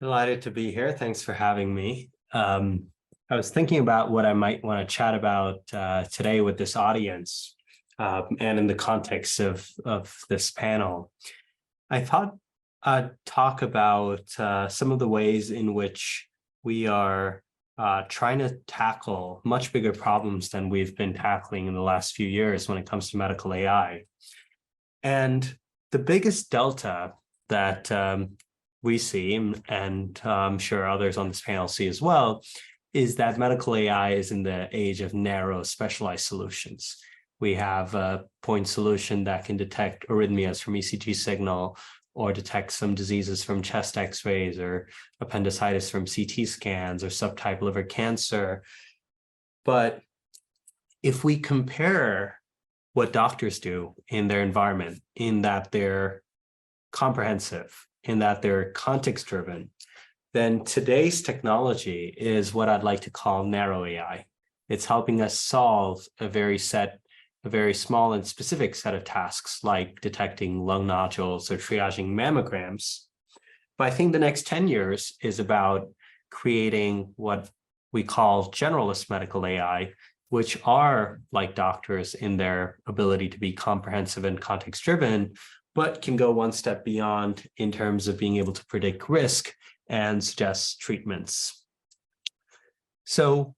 Delighted to be here. Thanks for having me. I was thinking about what I might want to chat about today with this audience and in the context of this panel. I thought I'd talk about some of the ways in which we are trying to tackle much bigger problems than we've been tackling in the last few years when it comes to medical AI. And the biggest delta that we see, and I'm sure others on this panel see as well, is that medical AI is in the age of narrow specialized solutions. We have a point solution that can detect arrhythmias from ECG signal or detect some diseases from chest x-rays or appendicitis from CT scans or subtype liver cancer. But if we compare what doctors do in their environment, in that they're comprehensive, in that they're context-driven, then today's technology is what I'd like to call narrow AI. It's helping us solve a very small and specific set of tasks like detecting lung nodules or triaging mammograms. But I think the next 10 years is about creating what we call generalist medical AI, which are like doctors in their ability to be comprehensive and context-driven, but can go one step beyond in terms of being able to predict risk and suggest treatments. So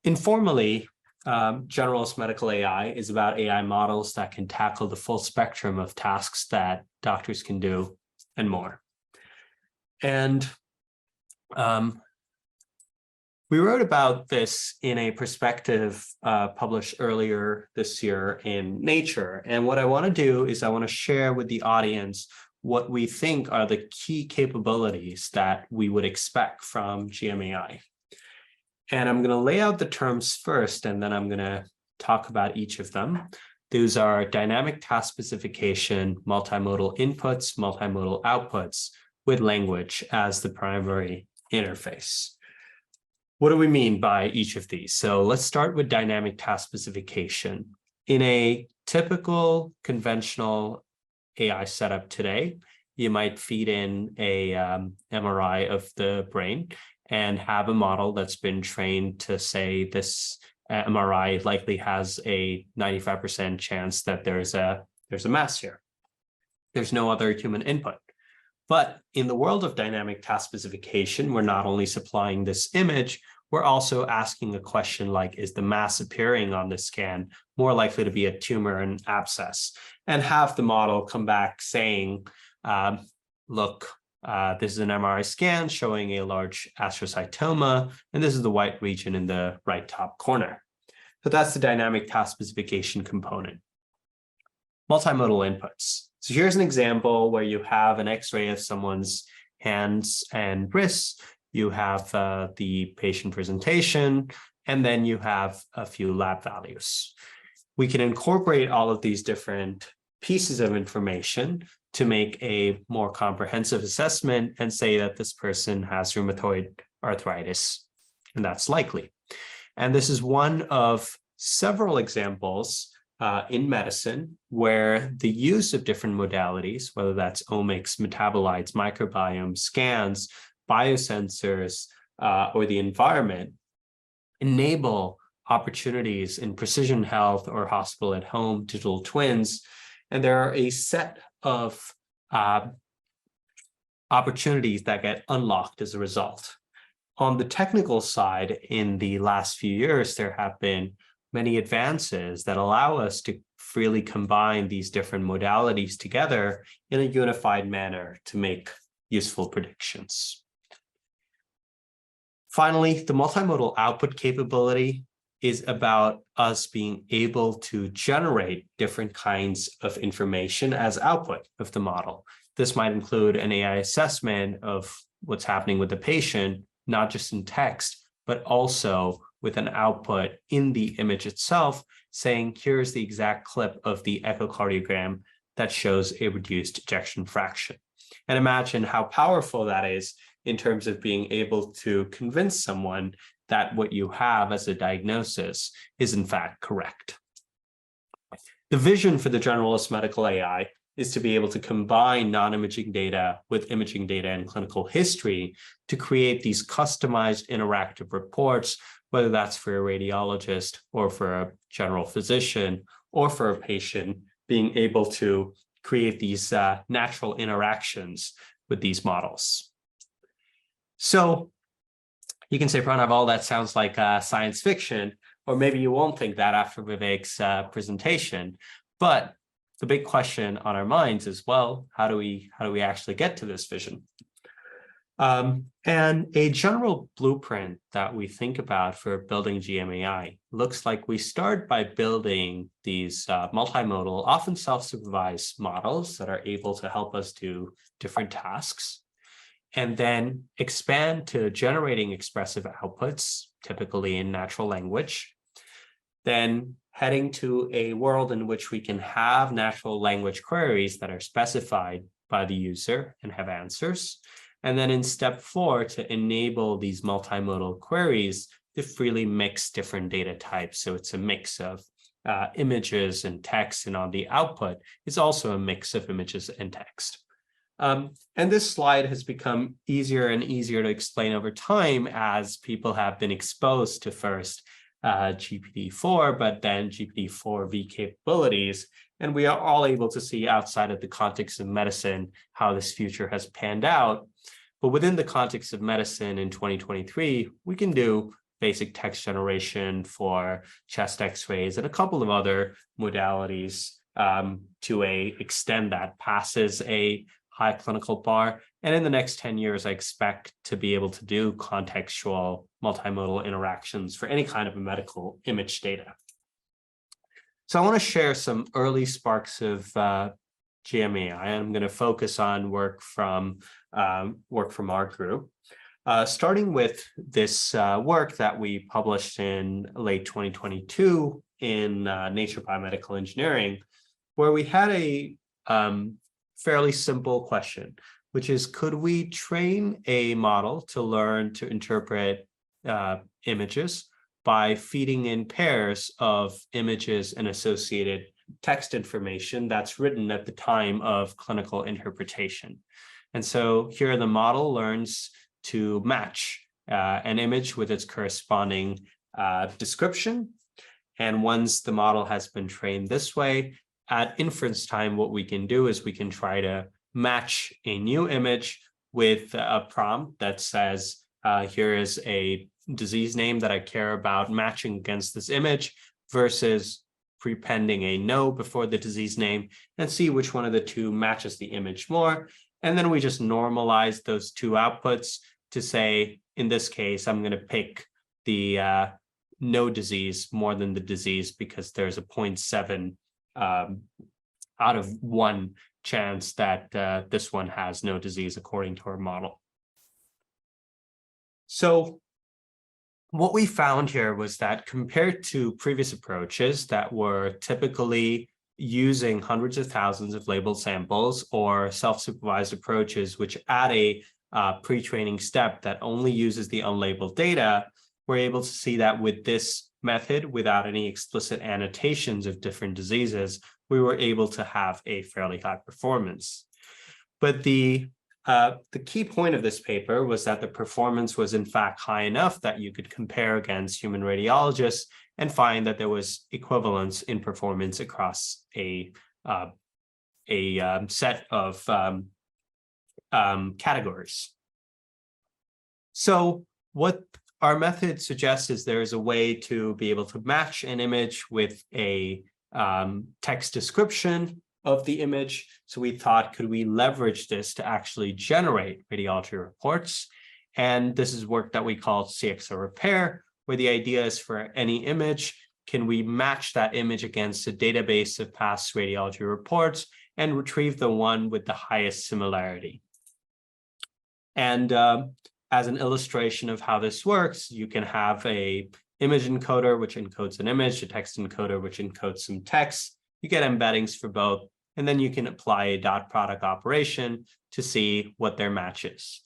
informally, generalist medical AI is about AI models that can tackle the full spectrum of tasks that doctors can do and more. And we wrote about this in a perspective published earlier this year in Nature. And what I want to do is I want to share with the audience what we think are the key capabilities that we would expect from GMAI. And I'm going to lay out the terms first, and then I'm going to talk about each of them. Those are dynamic task specification, multimodal inputs, multimodal outputs, with language as the primary interface. What do we mean by each of these? So let's start with dynamic task specification. In a typical conventional AI setup today, you might feed in a MRI of the brain and have a model that's been trained to say this MRI likely has a 95% chance that there's a mass here. There's no other human input. But in the world of dynamic task specification, we're not only supplying this image, we're also asking a question like, is the mass appearing on this scan more likely to be a tumor and abscess? And have the model come back saying, look, this is an MRI scan showing a large astrocytoma, and this is the white region in the right top corner. So that's the dynamic task specification component. Multimodal inputs. So here's an example where you have an X-ray of someone's hands and wrists. You have the patient presentation, and then you have a few lab values. We can incorporate all of these different pieces of information to make a more comprehensive assessment and say that this person has rheumatoid arthritis, and that's likely. And this is one of several examples in medicine where the use of different modalities, whether that's omics, metabolites, microbiome, scans, biosensors, or the environment, enable opportunities in precision health or hospital at home, digital twins. And there are a set of opportunities that get unlocked as a result. On the technical side, in the last few years, there have been many advances that allow us to freely combine these different modalities together in a unified manner to make useful predictions. Finally, the multimodal output capability is about us being able to generate different kinds of information as output of the model. This might include an AI assessment of what's happening with the patient, not just in text, but also with an output in the image itself saying, here's the exact clip of the echocardiogram that shows a reduced ejection fraction. And imagine how powerful that is in terms of being able to convince someone that what you have as a diagnosis is in fact correct. The vision for the generalist medical AI is to be able to combine non-imaging data with imaging data and clinical history to create these customized interactive reports, whether that's for a radiologist or for a general physician or for a patient, being able to create these natural interactions with these models. So you can say, Pranav, all that sounds like science fiction, or maybe you won't think that after Vivek's presentation. But the big question on our minds is, well, how do we actually get to this vision? And a general blueprint that we think about for building GMAI looks like we start by building these multimodal, often self-supervised models that are able to help us do different tasks, and then expand to generating expressive outputs, typically in natural language, then heading to a world in which we can have natural language queries that are specified by the user and have answers. And then in step 4, to enable these multimodal queries to freely mix different data types. So it's a mix of images and text, and on the output, it's also a mix of images and text. And this slide has become easier and easier to explain over time as people have been exposed to first GPT-4, but then GPT-4v capabilities. And we are all able to see outside of the context of medicine how this future has panned out. But within the context of medicine in 2023, we can do basic text generation for chest x-rays and a couple of other modalities to a extent that passes a high clinical bar. And in the next 10 years, I expect to be able to do contextual multimodal interactions for any kind of a medical image data. So I want to share some early sparks of GMAI. I'm going to focus on work from our group, starting with this work that we published in late 2022 in Nature Biomedical Engineering, where we had a fairly simple question, which is, could we train a model to learn to interpret images by feeding in pairs of images and associated text information that's written at the time of clinical interpretation? And so here the model learns to match an image with its corresponding description. And once the model has been trained this way, at inference time, what we can do is we can try to match a new image with a prompt that says, here is a disease name that I care about matching against this image, versus prepending a no before the disease name, and see which one of the two matches the image more. And then we just normalize those two outputs to say, in this case, I'm going to pick the no disease more than the disease because there's a 0.7 out of 1 chance that this one has no disease according to our model. So what we found here was that compared to previous approaches that were typically using hundreds of thousands of labeled samples or self-supervised approaches, which add a pre-training step that only uses the unlabeled data, we're able to see that with this method, without any explicit annotations of different diseases, we were able to have a fairly high performance. But the key point of this paper was that the performance was in fact high enough that you could compare against human radiologists and find that there was equivalence in performance across a set of categories. So what our method suggests is there is a way to be able to match an image with a text description of the image. So we thought, could we leverage this to actually generate radiology reports? And this is work that we call CXO repair, where the idea is for any image, can we match that image against a database of past radiology reports and retrieve the one with the highest similarity? And as an illustration of how this works, you can have a image encoder, which encodes an image, a text encoder, which encodes some text. You get embeddings for both, and then you can apply a dot product operation to see what their match is.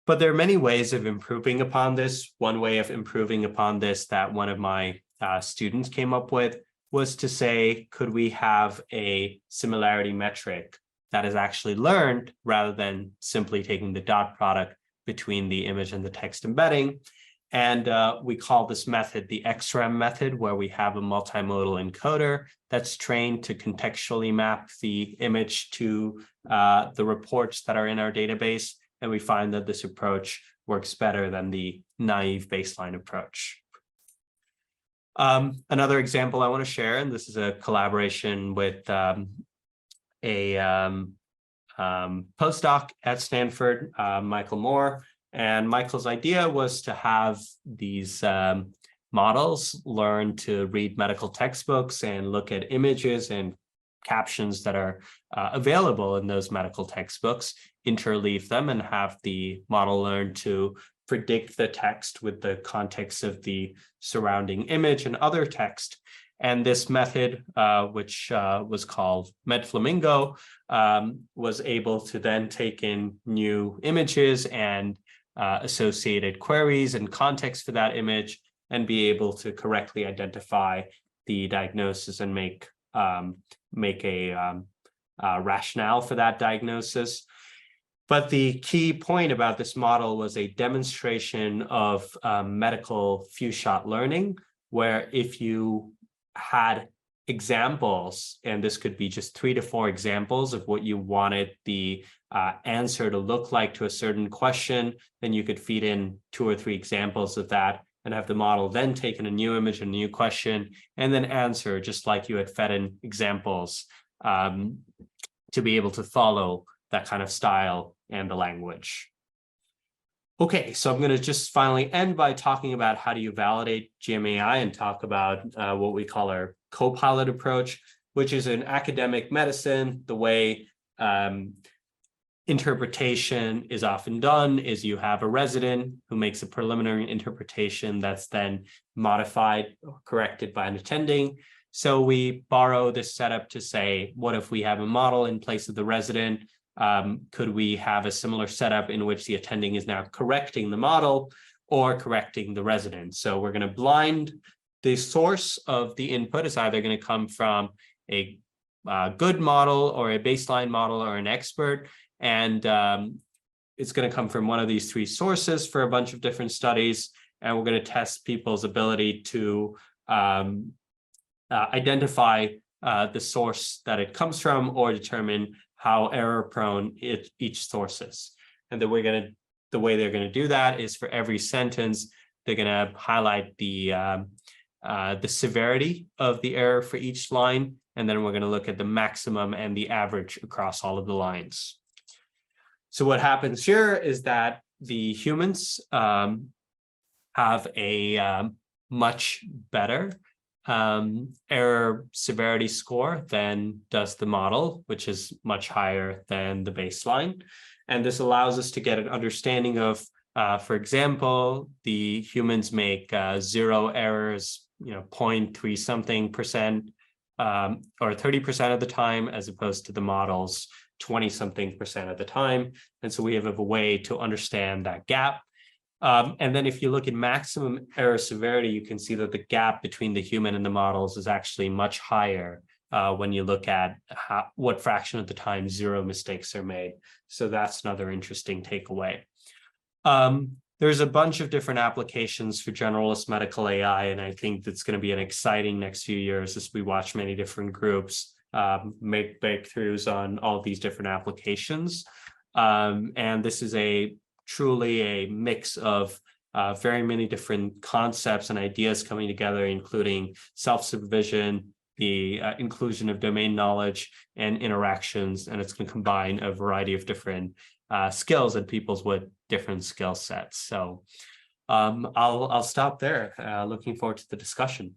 But there are many ways of improving upon this. One way of improving upon this that one of my students came up with was to say, could we have a similarity metric that is actually learned rather than simply taking the dot product between the image and the text embedding? And we call this method the XREM method, where we have a multimodal encoder that's trained to contextually map the image to the reports that are in our database. And we find that this approach works better than the naive baseline approach. Another example I want to share, and this is a collaboration with a postdoc at Stanford, Michael Moore. And Michael's idea was to have these models learn to read medical textbooks and look at images and captions that are available in those medical textbooks, interleave them, and have the model learn to predict the text with the context of the surrounding image and other text. And this method, which was called MedFlamingo, was able to then take in new images and associated queries and context for that image, and be able to correctly identify the diagnosis and make a rationale for that diagnosis. But the key point about this model was a demonstration of medical few-shot learning, where if you had examples, and this could be just 3 to 4 examples of what you wanted the answer to look like to a certain question, then you could feed in 2 or 3 examples of that and have the model then take in a new image, a new question, and then answer just like you had fed in examples to be able to follow that kind of style and the language. Okay, so I'm going to just finally end by talking about how do you validate GMAI and talk about what we call our co-pilot approach, which is in academic medicine. The way interpretation is often done is you have a resident who makes a preliminary interpretation that's then modified or corrected by an attending. So we borrow this setup to say, what if we have a model in place of the resident? Could we have a similar setup in which the attending is now correcting the model or correcting the resident? So we're going to blind the source of the input. Is either going to come from a good model or a baseline model or an expert. And it's going to come from one of these 3 sources for a bunch of different studies. And we're going to test people's ability to identify the source that it comes from, or determine how error prone each source is. And the way they're going to do that is for every sentence, they're going to highlight the severity of the error for each line. And then we're going to look at the maximum and the average across all of the lines. So what happens here is that the humans have a much better error severity score than does the model, which is much higher than the baseline. And this allows us to get an understanding of, for example, the humans make 0 errors, 0.3 something percent or 30% of the time, as opposed to the model's 20 something percent of the time. And so we have a way to understand that gap. And then if you look at maximum error severity, you can see that the gap between the human and the models is actually much higher when you look at what fraction of the time 0 mistakes are made. So that's another interesting takeaway. There's a bunch of different applications for generalist medical AI, and I think that's going to be an exciting next few years as we watch many different groups make breakthroughs on all these different applications. And this is truly a mix of very many different concepts and ideas coming together, including self-supervision, the inclusion of domain knowledge and interactions, and it's going to combine a variety of different skills and peoples with different skill sets. So I'll stop there. Looking forward to the discussion.